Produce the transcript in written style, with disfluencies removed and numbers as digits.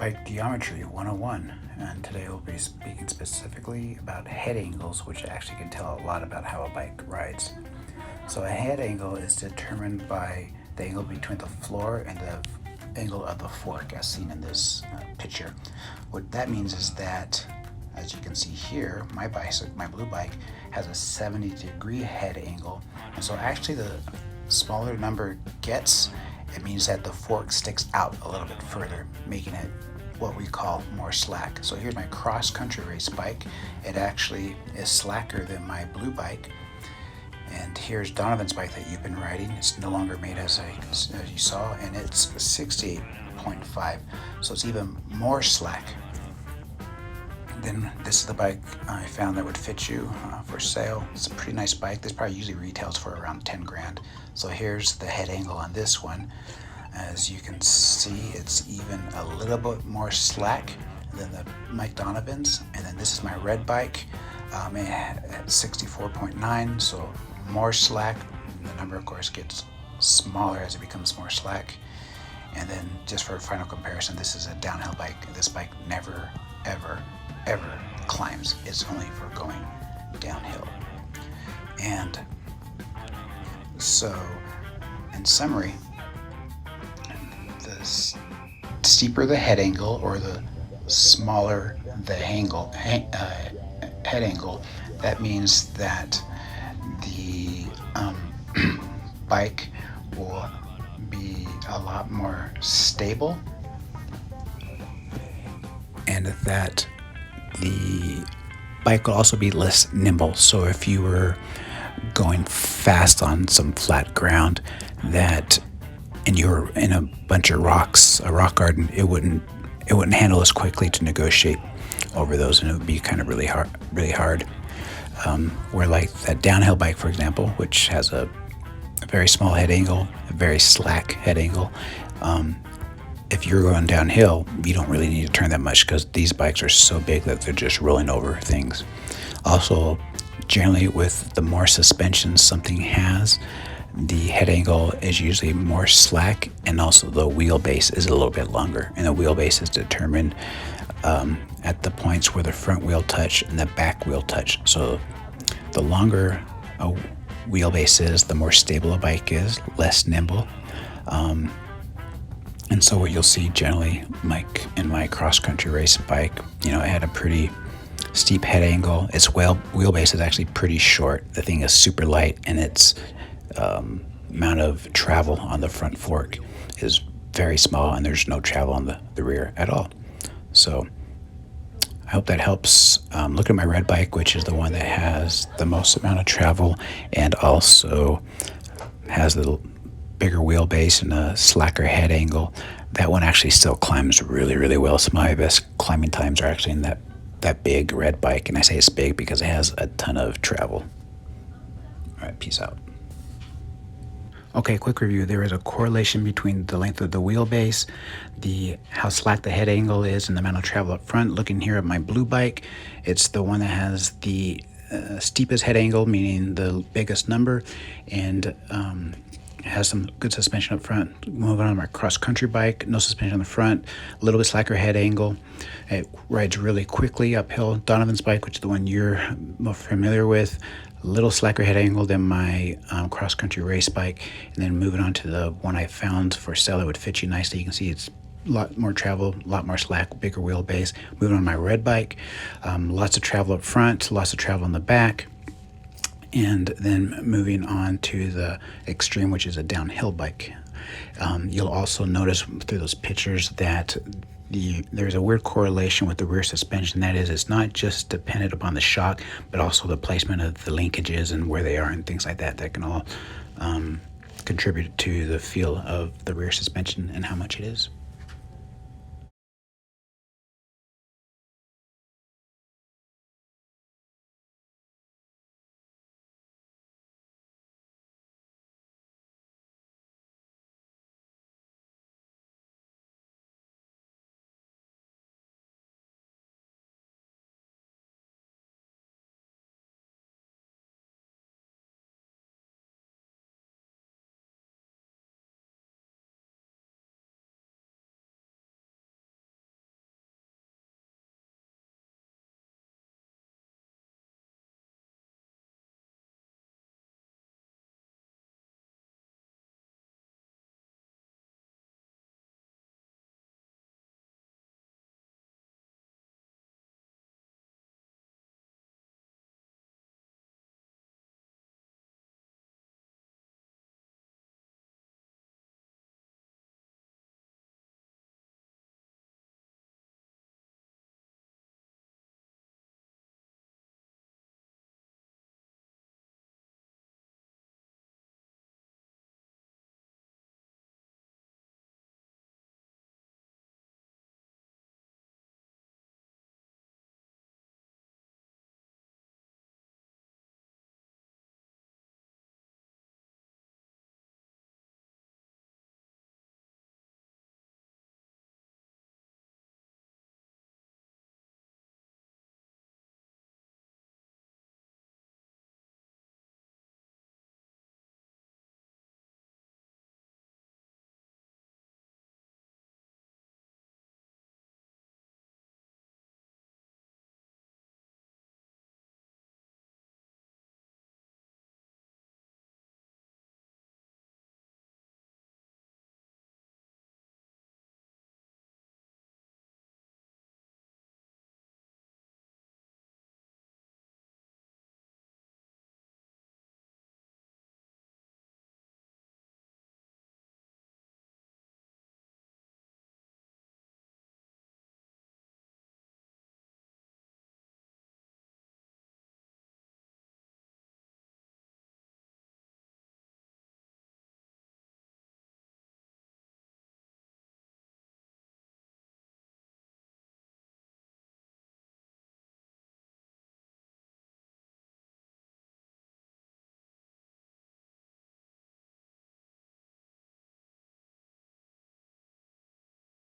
Bike Geometry 101, and today we'll be speaking specifically about head angles, which actually can tell a lot about how a bike rides. So a head angle is determined by the angle between the floor and the angle of the fork, as seen in this picture. What that means is that, as you can see here, my blue bike, has a 70-degree head angle, and so actually the smaller number gets, it means that the fork sticks out a little bit further, making it what we call more slack. So here's my cross-country race bike. It actually is slacker than my blue bike. And here's Donovan's bike that you've been riding. It's no longer made as you saw, and it's 68.5, so it's even more slack. Then this is the bike I found that would fit you for sale. It's a pretty nice bike. This probably usually retails for around 10 grand. So here's the head angle on this one. As you can see, it's even a little bit more slack than the Mike Donovan's. And then this is my red bike at 64.9, so more slack. The number, of course, gets smaller as it becomes more slack. And then just for a final comparison, this is a downhill bike. This bike never, ever climbs. It's only for going downhill. And so, in summary, the steeper the head angle, or the smaller the head angle, that means that the bike will be a lot more stable, and that the bike will also be less nimble. So if you were going fast on some flat ground and you were in a bunch of rocks, a rock garden, it wouldn't handle as quickly to negotiate over those, and it would be kind of really hard. Where like that downhill bike, for example, which has a very small head angle, a very slack head angle, if you're going downhill, you don't really need to turn that much because these bikes are so big that they're just rolling over things. Also, generally with the more suspension something has, the head angle is usually more slack, and also the wheelbase is a little bit longer. And the wheelbase is determined at the points where the front wheel touch and the back wheel touch. So the longer a wheelbase is, the more stable a bike is, less nimble. And so what you'll see generally, like in my cross-country race bike, it had a pretty steep head angle. Its wheelbase is actually pretty short. The thing is super light, and its amount of travel on the front fork is very small, and there's no travel on the rear at all. So I hope that helps. Look at my red bike, which is the one that has the most amount of travel and also has the bigger wheelbase and a slacker head angle. That one actually still climbs really well. Some of my best climbing times are actually in that big red bike, and I say it's big because it has a ton of travel. All right, peace out. Okay, quick review. There is a correlation between the length of the wheelbase, how slack the head angle is, and the amount of travel up front. Looking here at my blue bike, it's the one that has the steepest head angle, meaning the biggest number, and has some good suspension up front. Moving on to my cross-country bike, no suspension on the front, a little bit slacker head angle. It rides really quickly uphill. Donovan's bike, which is the one you're more familiar with, a little slacker head angle than my cross-country race bike. And then moving on to the one I found for sale that would fit you nicely. You can see it's a lot more travel, a lot more slack, bigger wheelbase. Moving on to my red bike, lots of travel up front, lots of travel in the back. And then moving on to the extreme, which is a downhill bike. You'll also notice through those pictures that there's a weird correlation with the rear suspension. That is, it's not just dependent upon the shock, but also the placement of the linkages and where they are and things like that can all contribute to the feel of the rear suspension and how much it is.